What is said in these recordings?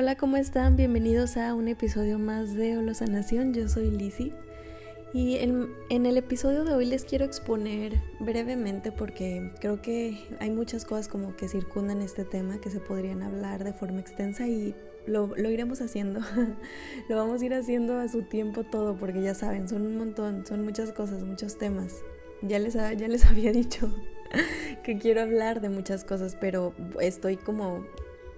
Hola, ¿cómo están? Bienvenidos a un episodio más de Holosanación. Yo soy Lizzy y en el episodio de hoy les quiero exponer brevemente, porque creo que hay muchas cosas como que circundan este tema que se podrían hablar de forma extensa y lo iremos haciendo. Lo vamos a ir haciendo a su tiempo todo, porque ya saben, son un montón, son muchas cosas, muchos temas. Ya les había dicho que quiero hablar de muchas cosas, pero estoy como...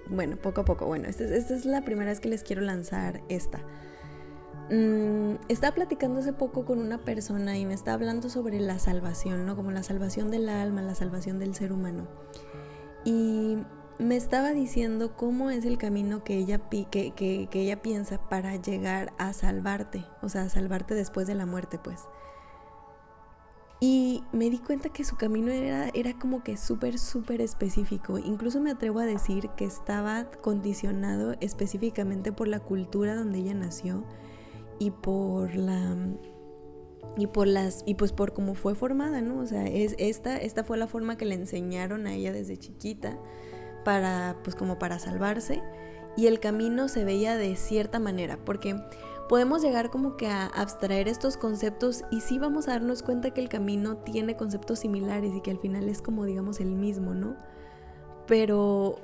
Bueno, poco a poco. Bueno, esta es la primera vez que les quiero lanzar esta. Estaba platicando hace poco con una persona y me está hablando sobre la salvación, ¿no? Como la salvación del alma, la salvación del ser humano. Y me estaba diciendo cómo es el camino que ella piensa para llegar a salvarte. O sea, a salvarte después de la muerte, pues. Y me di cuenta que su camino era como que súper específico. Incluso me atrevo a decir que estaba condicionado específicamente por la cultura donde ella nació y por cómo fue formada, ¿no? O sea, esta fue la forma que le enseñaron a ella desde chiquita para salvarse, y el camino se veía de cierta manera, porque podemos llegar como que a abstraer estos conceptos y sí vamos a darnos cuenta que el camino tiene conceptos similares y que al final es como, digamos, el mismo, ¿no? Pero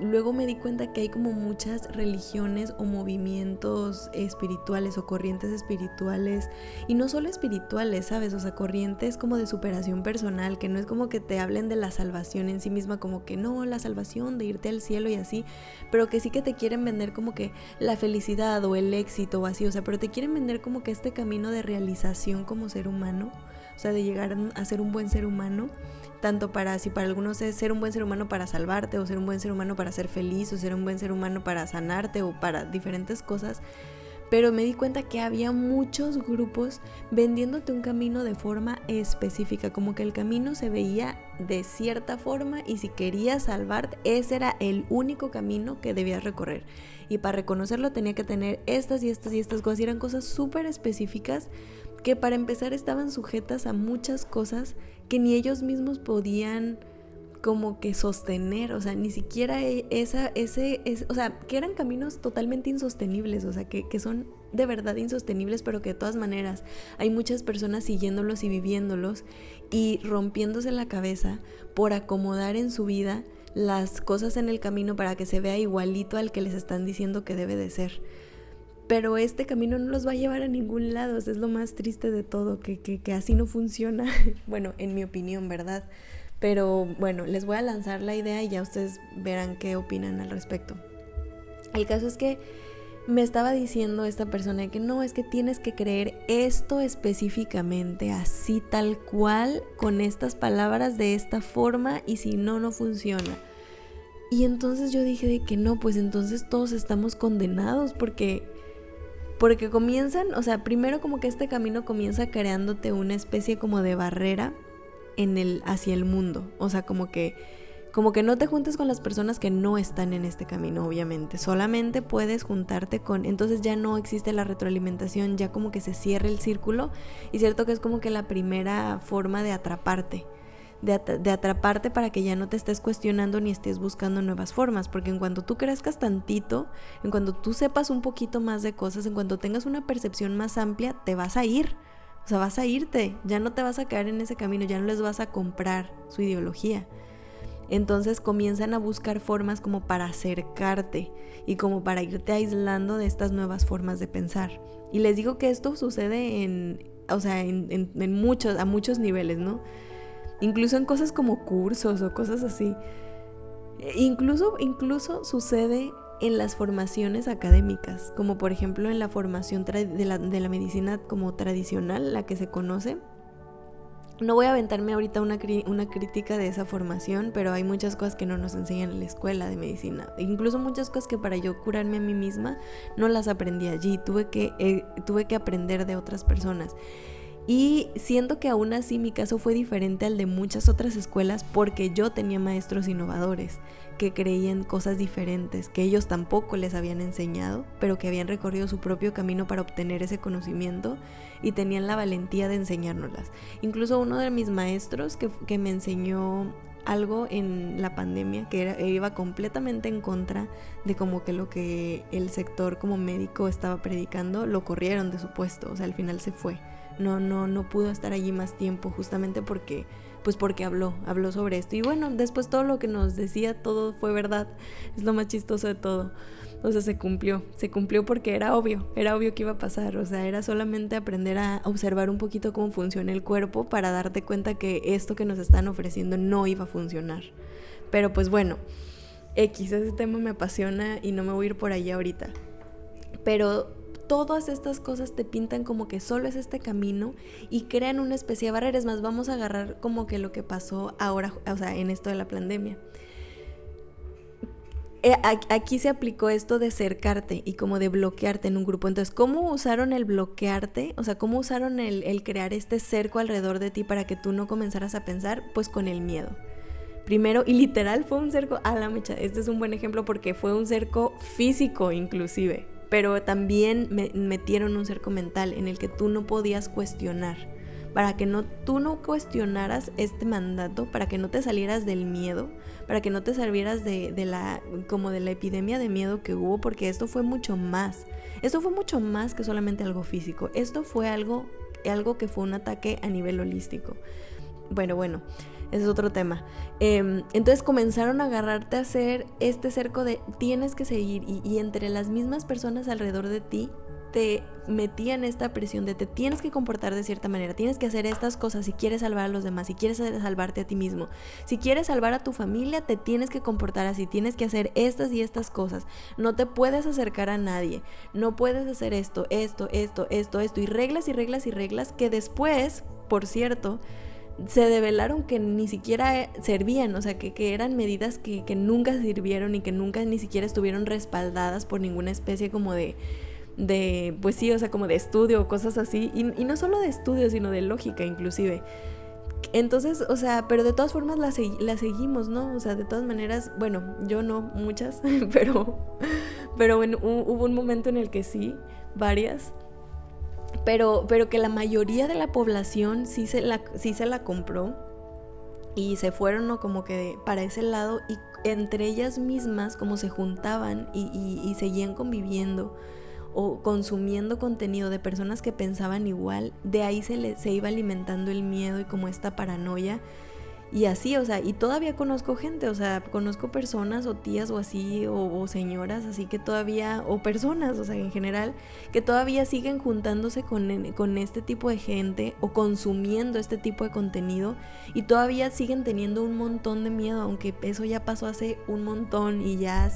luego me di cuenta que hay como muchas religiones o movimientos espirituales o corrientes espirituales, y no solo espirituales, ¿sabes? O sea, corrientes como de superación personal, que no es como que te hablen de la salvación en sí misma, como que no, la salvación de irte al cielo y así, pero que sí que te quieren vender como que la felicidad o el éxito o así, o sea, pero te quieren vender como que este camino de realización como ser humano, o sea, de llegar a ser un buen ser humano, tanto para algunos es ser un buen ser humano para salvarte, o ser un buen ser humano para ser feliz, o ser un buen ser humano para sanarte, o para diferentes cosas. Pero me di cuenta que había muchos grupos vendiéndote un camino de forma específica, como que el camino se veía de cierta forma y si querías salvarte, ese era el único camino que debías recorrer. Y para reconocerlo tenía que tener estas y estas y estas cosas, y eran cosas súper específicas que para empezar estaban sujetas a muchas cosas que ni ellos mismos podían como que sostener, o sea, ni siquiera o sea, que eran caminos totalmente insostenibles, o sea, que son de verdad insostenibles, pero que de todas maneras hay muchas personas siguiéndolos y viviéndolos y rompiéndose la cabeza por acomodar en su vida las cosas en el camino para que se vea igualito al que les están diciendo que debe de ser. Pero este camino no los va a llevar a ningún lado, es lo más triste de todo, que así no funciona, bueno, en mi opinión, ¿verdad? Pero bueno, les voy a lanzar la idea y ya ustedes verán qué opinan al respecto. El caso es que me estaba diciendo esta persona que no, es que tienes que creer esto específicamente, así tal cual, con estas palabras, de esta forma, y si no, no funciona. Y entonces yo dije de que no, pues entonces todos estamos condenados, porque comienzan, o sea, primero como que este camino comienza creándote una especie como de barrera hacia el mundo, o sea, como que no te juntes con las personas que no están en este camino, obviamente, solamente puedes juntarte entonces ya no existe la retroalimentación, ya como que se cierra el círculo, y cierto que es como que la primera forma de atraparte, para que ya no te estés cuestionando ni estés buscando nuevas formas, porque en cuanto tú crezcas tantito, en cuanto tú sepas un poquito más de cosas, en cuanto tengas una percepción más amplia, te vas a ir, o sea, vas a irte, ya no te vas a quedar en ese camino, ya no les vas a comprar su ideología. Entonces comienzan a buscar formas como para acercarte y como para irte aislando de estas nuevas formas de pensar. Y les digo que esto sucede a muchos niveles, ¿no? Incluso en cosas como cursos o cosas así. Incluso sucede en las formaciones académicas, como por ejemplo en la formación de la medicina como tradicional, la que se conoce. No voy a aventarme ahorita una crítica de esa formación, pero hay muchas cosas que no nos enseñan en la escuela de medicina. Incluso muchas cosas que para yo curarme a mí misma no las aprendí allí, tuve que aprender de otras personas. Y siento que aún así mi caso fue diferente al de muchas otras escuelas, porque yo tenía maestros innovadores que creían cosas diferentes, que ellos tampoco les habían enseñado, pero que habían recorrido su propio camino para obtener ese conocimiento y tenían la valentía de enseñárnoslas. Incluso uno de mis maestros que me enseñó algo en la pandemia que iba completamente en contra de como que lo que el sector como médico estaba predicando, lo corrieron de su puesto, o sea, al final se fue. No pudo estar allí más tiempo porque habló sobre esto. Y bueno, después todo lo que nos decía, todo fue verdad. Es lo más chistoso de todo. O sea, se cumplió porque era obvio que iba a pasar. O sea, era solamente aprender a observar un poquito cómo funciona el cuerpo para darte cuenta que esto que nos están ofreciendo no iba a funcionar. Pero pues bueno, ese tema me apasiona y no me voy a ir por allá ahorita. Pero todas estas cosas te pintan como que solo es este camino y crean una especie de barrera. Es más, vamos a agarrar como que lo que pasó ahora, o sea, en esto de la pandemia. Aquí se aplicó esto de cercarte y como de bloquearte en un grupo. Entonces, ¿cómo usaron el bloquearte? O sea, ¿cómo usaron el crear este cerco alrededor de ti para que tú no comenzaras a pensar? Pues con el miedo. Primero, y literal fue un cerco, a la mecha, este es un buen ejemplo porque fue un cerco físico inclusive, pero también metieron un cerco mental en el que tú no podías cuestionar, para que tú no cuestionaras este mandato, para que no te salieras del miedo, para que no te salieras de la epidemia de miedo que hubo, porque esto fue mucho más que solamente algo físico, esto fue algo que fue un ataque a nivel holístico. Bueno, ese es otro tema. Entonces comenzaron a agarrarte a hacer este cerco de tienes que seguir y entre las mismas personas alrededor de ti te metían esta presión de te tienes que comportar de cierta manera, tienes que hacer estas cosas si quieres salvar a los demás, si quieres salvarte a ti mismo, si quieres salvar a tu familia te tienes que comportar así, tienes que hacer estas y estas cosas, no te puedes acercar a nadie, no puedes hacer esto y reglas que después, por cierto, se develaron que ni siquiera servían, o sea, que eran medidas que nunca sirvieron y que nunca ni siquiera estuvieron respaldadas por ninguna especie como de pues sí, o sea, como de estudio o cosas así, y no solo de estudio, sino de lógica inclusive. Entonces, o sea, pero de todas formas la seguimos, ¿no? O sea, de todas maneras, bueno, yo no, muchas, pero bueno, hubo un momento en el que sí, varias, pero que la mayoría de la población sí se la compró y se fueron, ¿no? Como que para ese lado, y entre ellas mismas como se juntaban y seguían conviviendo o consumiendo contenido de personas que pensaban igual, de ahí se iba alimentando el miedo y como esta paranoia. Y así, o sea, y todavía conozco gente, o sea, conozco personas o tías o así, o señoras así que todavía, o personas, o sea, en general, que todavía siguen juntándose con este tipo de gente o consumiendo este tipo de contenido y todavía siguen teniendo un montón de miedo, aunque eso ya pasó hace un montón y ya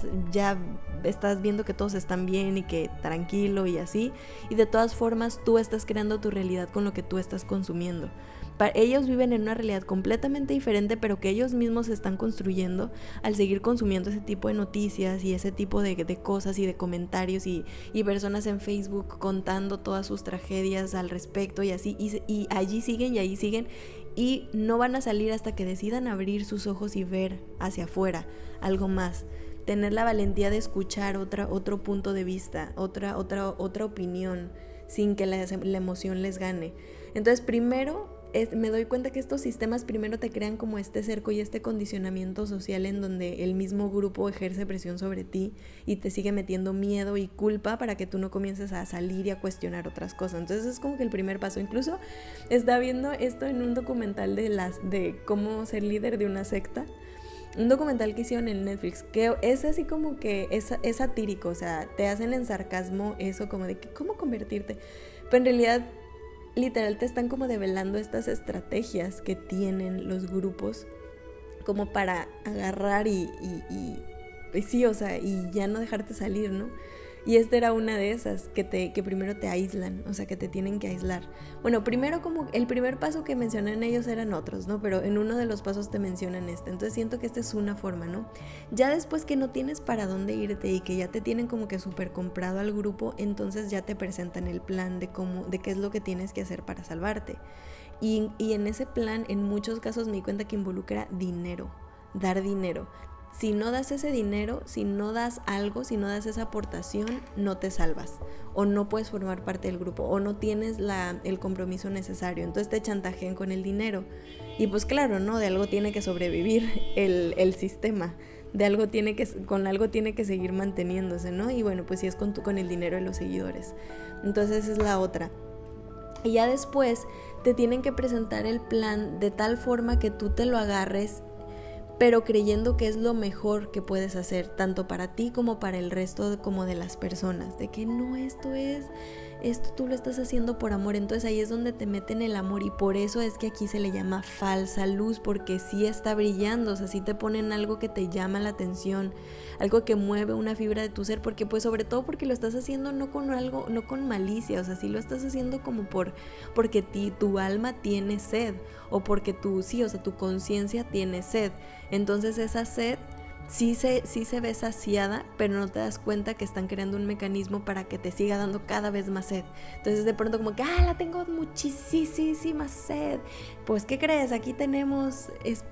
estás viendo que todos están bien y que tranquilo y así, y de todas formas tú estás creando tu realidad con lo que tú estás consumiendo. Ellos viven en una realidad completamente diferente, pero que ellos mismos se están construyendo al seguir consumiendo ese tipo de noticias y ese tipo de cosas y de comentarios y personas en Facebook contando todas sus tragedias al respecto y así, y allí siguen y ahí siguen, y no van a salir hasta que decidan abrir sus ojos y ver hacia afuera algo más, tener la valentía de escuchar otro punto de vista, otra opinión, sin que la emoción les gane. Entonces primero me doy cuenta que estos sistemas primero te crean como este cerco y este condicionamiento social en donde el mismo grupo ejerce presión sobre ti y te sigue metiendo miedo y culpa para que tú no comiences a salir y a cuestionar otras cosas. Entonces es como que el primer paso. Incluso estaba viendo esto en un documental de cómo ser líder de una secta, un documental que hicieron en Netflix, que es así como que es satírico, o sea, te hacen en sarcasmo eso como de que cómo convertirte, pero en realidad literal te están como develando estas estrategias que tienen los grupos como para agarrar y sí, o sea, y ya no dejarte salir, ¿no? Y esta era una de esas que primero te aíslan, o sea, que te tienen que aislar. Bueno, primero como el primer paso que mencionan ellos eran otros, ¿no? Pero en uno de los pasos te mencionan este. Entonces siento que esta es una forma, ¿no? Ya después que no tienes para dónde irte y que ya te tienen como que súper comprado al grupo, entonces ya te presentan el plan de qué es lo que tienes que hacer para salvarte. Y en ese plan, en muchos casos me di cuenta que involucra dinero, dar dinero. si no das ese dinero, si no das algo, si no das esa aportación, no te salvas o no puedes formar parte del grupo o no tienes el compromiso necesario. Entonces te chantajean con el dinero. Y pues claro, ¿no? De algo tiene que sobrevivir el sistema. Con algo tiene que seguir manteniéndose, ¿no? Y bueno, pues sí es con el dinero de los seguidores. Entonces esa es la otra. Y ya después te tienen que presentar el plan de tal forma que tú te lo agarres, pero creyendo que es lo mejor que puedes hacer, tanto para ti como para el resto como de las personas, de que no, esto tú lo estás haciendo por amor. Entonces ahí es donde te meten el amor, y por eso es que aquí se le llama falsa luz, porque sí está brillando, o sea, sí te ponen algo que te llama la atención, algo que mueve una fibra de tu ser, porque pues sobre todo porque lo estás haciendo no con malicia, o sea, sí lo estás haciendo como porque tu alma tiene sed, o porque tu conciencia tiene sed. Entonces esa sed sí se ve saciada, pero no te das cuenta que están creando un mecanismo para que te siga dando cada vez más sed. Entonces de pronto como que, la tengo muchísima sed. Pues, ¿qué crees? Aquí tenemos, es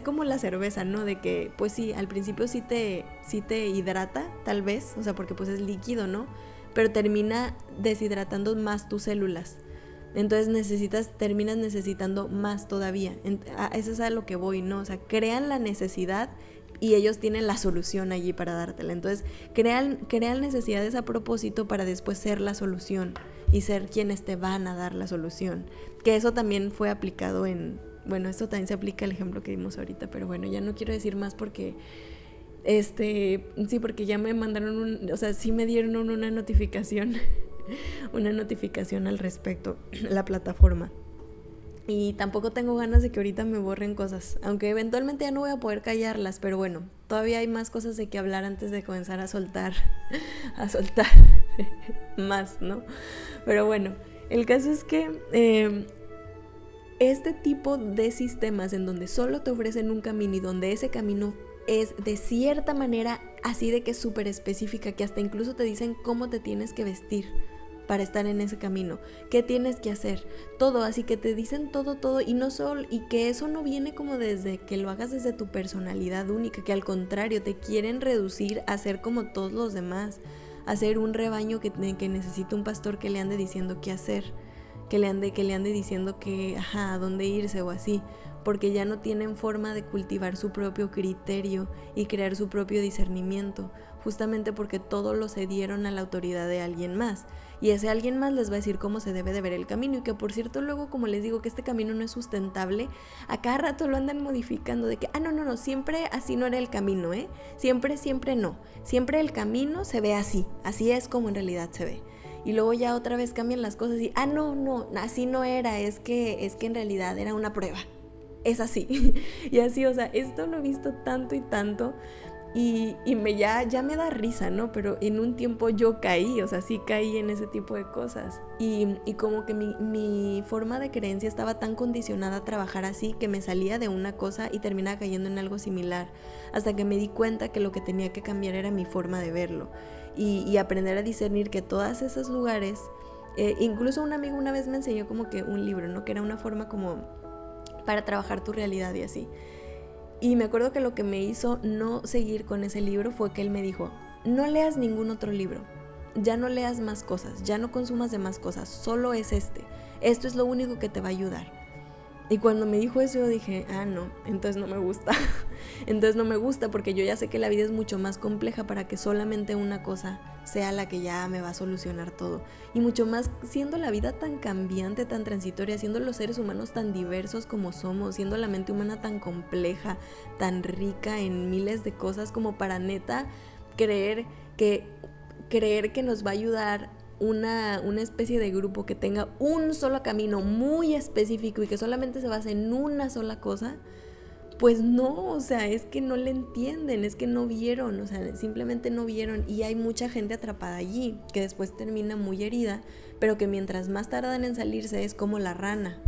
como la cerveza, ¿no? De que, pues sí, al principio sí te hidrata, tal vez, o sea, porque pues es líquido, ¿no? Pero termina deshidratando más tus células. Entonces terminas necesitando más todavía. Eso es a lo que voy, ¿no? O sea, crean la necesidad y ellos tienen la solución allí para dártela. Entonces crean necesidades a propósito para después ser la solución y ser quienes te van a dar la solución. Que eso también fue aplicado esto también se aplica al ejemplo que vimos ahorita, pero bueno, ya no quiero decir más porque sí, porque ya me mandaron sí me dieron una notificación al respecto, la plataforma. Y tampoco tengo ganas de que ahorita me borren cosas, aunque eventualmente ya no voy a poder callarlas, pero bueno, todavía hay más cosas de que hablar antes de comenzar a soltar más, ¿no? Pero bueno, el caso es que este tipo de sistemas en donde solo te ofrecen un camino y donde ese camino es de cierta manera así de que es súper específica, que hasta incluso te dicen cómo te tienes que vestir para estar en ese camino, qué tienes que hacer, todo, así que te dicen todo, y que eso no viene como desde que lo hagas desde tu personalidad única, que al contrario te quieren reducir a ser como todos los demás, a ser un rebaño que necesita un pastor que le ande diciendo qué hacer, que le ande diciendo a dónde irse o así, porque ya no tienen forma de cultivar su propio criterio y crear su propio discernimiento, justamente porque todo lo cedieron a la autoridad de alguien más, y ese alguien más les va a decir cómo se debe de ver el camino, y que por cierto luego, como les digo, que este camino no es sustentable, a cada rato lo andan modificando, de que, no, siempre así no era el camino, siempre no, siempre el camino se ve así es como en realidad se ve. Y luego ya otra vez cambian las cosas y, no, así no era, es que en realidad era una prueba, es así. Y así, o sea, esto lo he visto tanto y tanto, y ya me da risa, ¿no? Pero en un tiempo yo caí, o sea, sí caí en ese tipo de cosas. Y como que mi forma de creencia estaba tan condicionada a trabajar así, que me salía de una cosa y terminaba cayendo en algo similar, hasta que me di cuenta que lo que tenía que cambiar era mi forma de verlo. Y aprender a discernir que todos esos lugares, incluso un amigo una vez me enseñó como que un libro, ¿no? Que era una forma como para trabajar tu realidad y así. Y me acuerdo que lo que me hizo no seguir con ese libro fue que él me dijo, no leas ningún otro libro, ya no leas más cosas, ya no consumas de más cosas, solo es esto es lo único que te va a ayudar. Y cuando me dijo eso yo dije, no, entonces no me gusta, porque yo ya sé que la vida es mucho más compleja para que solamente una cosa sea la que ya me va a solucionar todo. Y mucho más siendo la vida tan cambiante, tan transitoria, siendo los seres humanos tan diversos como somos, siendo la mente humana tan compleja, tan rica en miles de cosas, como para neta creer que nos va a ayudar una especie de grupo que tenga un solo camino muy específico y que solamente se base en una sola cosa, pues no, o sea, es que no le entienden, es que no vieron, o sea, simplemente no vieron, y hay mucha gente atrapada allí que después termina muy herida, pero que mientras más tardan en salirse es como la rana,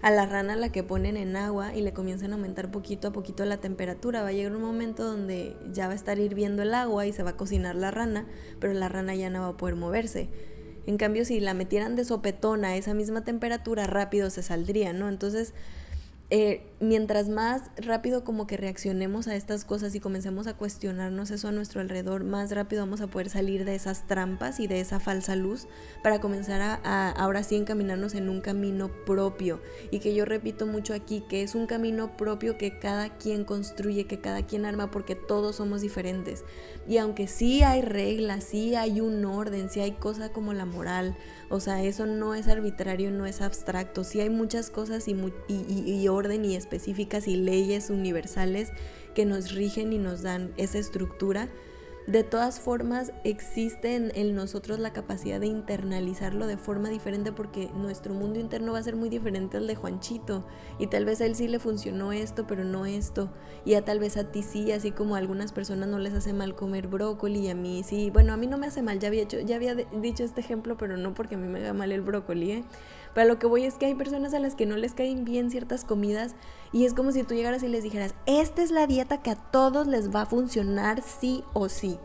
a la rana la que ponen en agua y le comienzan a aumentar poquito a poquito la temperatura. Va a llegar un momento donde ya va a estar hirviendo el agua y se va a cocinar la rana, pero la rana ya no va a poder moverse. En cambio, si la metieran de sopetón a esa misma temperatura, rápido se saldría, ¿no? Entonces, mientras más rápido como que reaccionemos a estas cosas y comencemos a cuestionarnos eso a nuestro alrededor, más rápido vamos a poder salir de esas trampas y de esa falsa luz para comenzar a ahora sí encaminarnos en un camino propio. Y que yo repito mucho aquí, que es un camino propio que cada quien construye, que cada quien arma, porque todos somos diferentes. Y aunque sí hay reglas, sí hay un orden, sí hay cosas como la moral, o sea, eso no es arbitrario, no es abstracto, sí hay muchas cosas y orden y específicas y leyes universales que nos rigen y nos dan esa estructura. De todas formas, existe en nosotros la capacidad de internalizarlo de forma diferente, porque nuestro mundo interno va a ser muy diferente al de Juanchito, y tal vez a él sí le funcionó esto, pero no esto, y a tal vez a ti sí, así como a algunas personas no les hace mal comer brócoli, y a mí sí. Bueno, a mí no me hace mal, ya había dicho este ejemplo, pero no porque a mí me haga mal el brócoli, ¿eh? Pero lo que voy es que hay personas a las que no les caen bien ciertas comidas, y es como si tú llegaras y les dijeras, esta es la dieta que a todos les va a funcionar sí o sí.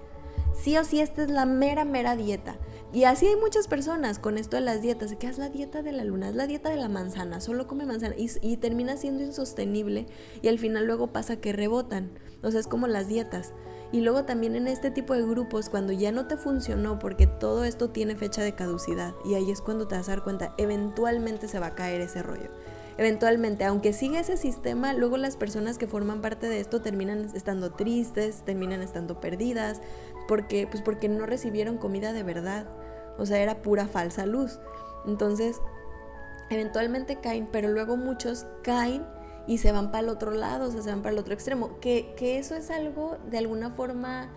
Sí o sí, esta es la mera dieta. Y así hay muchas personas con esto de las dietas, de que es la dieta de la luna, es la dieta de la manzana, solo come manzana, y termina siendo insostenible, y al final luego pasa que rebotan. O sea, es como las dietas. Y luego también en este tipo de grupos, cuando ya no te funcionó, porque todo esto tiene fecha de caducidad, y ahí es cuando te vas a dar cuenta, eventualmente se va a caer ese rollo. Eventualmente, aunque siga ese sistema, luego las personas que forman parte de esto terminan estando tristes, terminan estando perdidas, porque no recibieron comida de verdad. O sea, era pura falsa luz. Entonces, eventualmente caen, pero luego muchos caen y se van para el otro lado, o sea, se van para el otro extremo. Que eso es algo de alguna forma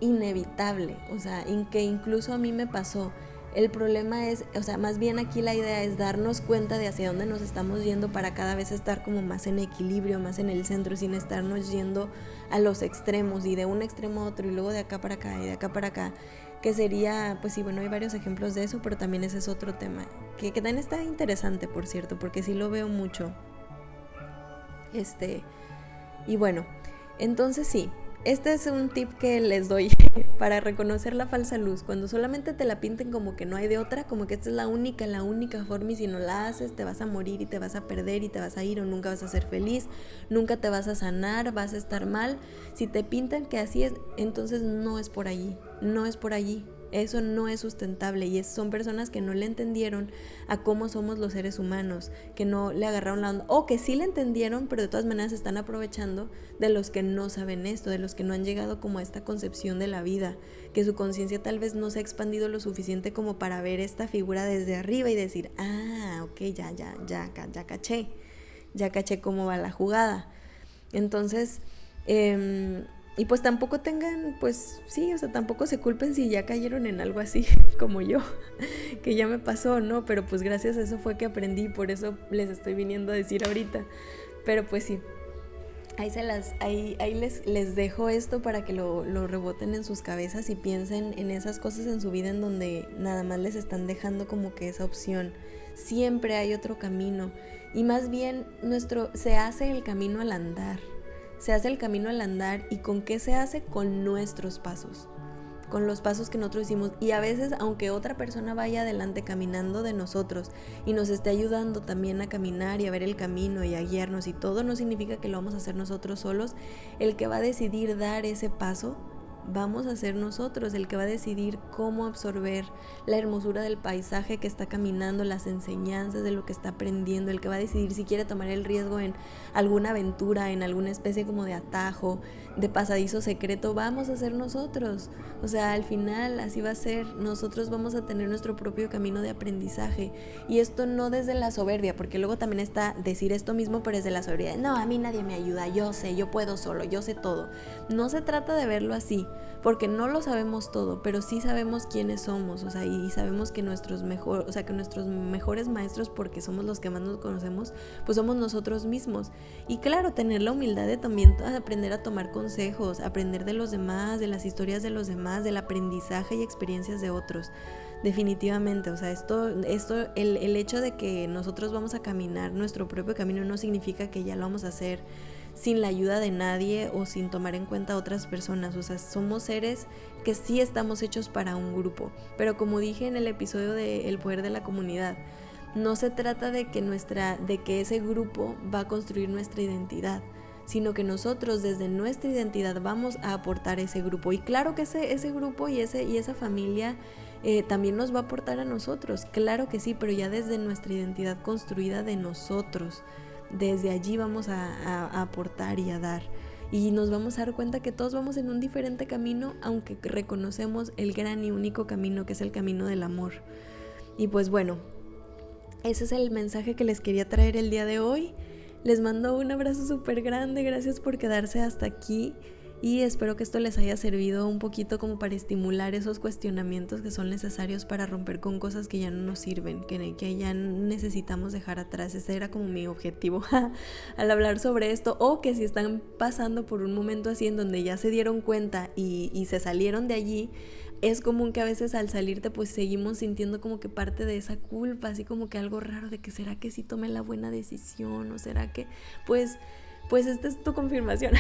inevitable, o sea, que incluso a mí me pasó. El problema es, o sea, más bien aquí la idea es darnos cuenta de hacia dónde nos estamos yendo para cada vez estar como más en equilibrio, más en el centro, sin estarnos yendo a los extremos y de un extremo a otro y luego de acá para acá y de acá para acá, que sería, pues sí, bueno, hay varios ejemplos de eso, pero también ese es otro tema, que también está interesante, por cierto, porque sí lo veo mucho. Y bueno, entonces sí, este es un tip que les doy para reconocer la falsa luz. Cuando solamente te la pinten como que no hay de otra, como que esta es la única forma, y si no la haces te vas a morir y te vas a perder y te vas a ir, o nunca vas a ser feliz, nunca te vas a sanar, vas a estar mal. Si te pintan que así es, entonces no es por allí, no es por allí. Eso no es sustentable, y son personas que no le entendieron a cómo somos los seres humanos, que no le agarraron la onda, o que sí le entendieron, pero de todas maneras están aprovechando de los que no saben esto, de los que no han llegado como a esta concepción de la vida, que su conciencia tal vez no se ha expandido lo suficiente como para ver esta figura desde arriba y decir, ok, ya caché cómo va la jugada. Entonces, y pues tampoco tengan, pues sí, o sea, tampoco se culpen si ya cayeron en algo así como yo, que ya me pasó, ¿no? Pero pues gracias a eso fue que aprendí, por eso les estoy viniendo a decir ahorita. Pero pues sí, ahí les dejo esto para que lo reboten en sus cabezas y piensen en esas cosas en su vida en donde nada más les están dejando como que esa opción. Siempre hay otro camino, y más bien se hace el camino al andar. Se hace el camino al andar. ¿Y con qué se hace? Con nuestros pasos, con los pasos que nosotros hicimos. Y a veces, aunque otra persona vaya adelante caminando de nosotros y nos esté ayudando también a caminar y a ver el camino y a guiarnos y todo, no significa que lo vamos a hacer nosotros solos. El que va a decidir dar ese paso vamos a ser nosotros, el que va a decidir cómo absorber la hermosura del paisaje que está caminando, las enseñanzas de lo que está aprendiendo, el que va a decidir si quiere tomar el riesgo en alguna aventura, en alguna especie como de atajo, de pasadizo secreto, vamos a ser nosotros. O sea, al final así va a ser, nosotros vamos a tener nuestro propio camino de aprendizaje. Y esto no desde la soberbia, porque luego también está decir esto mismo, pero desde la soberbia, no, a mí nadie me ayuda, yo sé, yo puedo solo, yo sé todo. No se trata de verlo así, porque no lo sabemos todo, pero sí sabemos quiénes somos, o sea, y sabemos que nuestros mejores maestros, porque somos los que más nos conocemos, pues somos nosotros mismos. Y claro, tener la humildad de también aprender a tomar consejos, aprender de los demás, de las historias de los demás, del aprendizaje y experiencias de otros. Definitivamente, o sea, el hecho de que nosotros vamos a caminar nuestro propio camino no significa que ya lo vamos a hacer sin la ayuda de nadie o sin tomar en cuenta a otras personas. O sea, somos seres que sí estamos hechos para un grupo, pero como dije en el episodio de El Poder de la Comunidad, no se trata de que ese grupo va a construir nuestra identidad, sino que nosotros desde nuestra identidad vamos a aportar ese grupo. Y claro que ese grupo y esa familia también nos va a aportar a nosotros, claro que sí, pero ya desde nuestra identidad construida de nosotros, desde allí vamos a aportar y a dar. Y nos vamos a dar cuenta que todos vamos en un diferente camino, aunque reconocemos el gran y único camino, que es el camino del amor. Y pues bueno, ese es el mensaje que les quería traer el día de hoy. Les mando un abrazo súper grande, gracias por quedarse hasta aquí y espero que esto les haya servido un poquito como para estimular esos cuestionamientos que son necesarios para romper con cosas que ya no nos sirven, que ya necesitamos dejar atrás. Ese era como mi objetivo al hablar sobre esto, o que si están pasando por un momento así en donde ya se dieron cuenta y se salieron de allí, es común que a veces al salirte pues seguimos sintiendo como que parte de esa culpa, así como que algo raro de que será que sí tomé la buena decisión o será que pues esta es tu confirmación.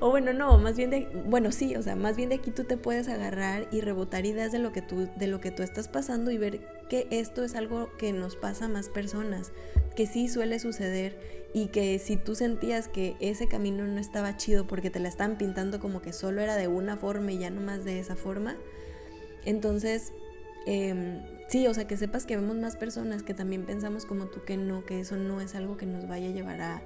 O bueno, no, más bien más bien de aquí tú te puedes agarrar y rebotar ideas de lo que tú estás pasando y ver que esto es algo que nos pasa a más personas, que sí suele suceder y que si tú sentías que ese camino no estaba chido porque te la estaban pintando como que solo era de una forma y ya no más de esa forma, entonces sí, o sea, que sepas que vemos más personas que también pensamos como tú que eso no es algo que nos vaya a llevar a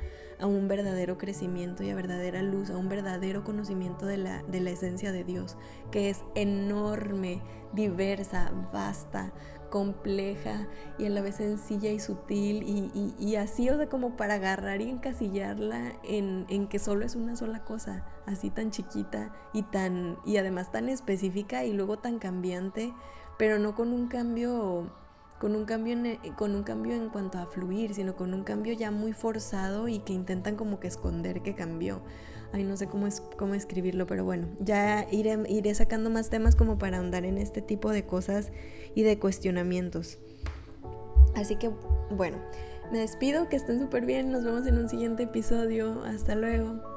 un verdadero crecimiento y a verdadera luz, a un verdadero conocimiento de la esencia de Dios, que es enorme, diversa, vasta, compleja y a la vez sencilla y sutil y así, o sea, como para agarrar y encasillarla en que solo es una sola cosa, así tan chiquita y además tan específica y luego tan cambiante, pero no con un cambio en cuanto a fluir, sino con un cambio ya muy forzado y que intentan como que esconder que cambió. Ay, no sé cómo escribirlo, pero bueno, ya iré sacando más temas como para ahondar en este tipo de cosas y de cuestionamientos. Así que, bueno, me despido, que estén súper bien, nos vemos en un siguiente episodio, hasta luego.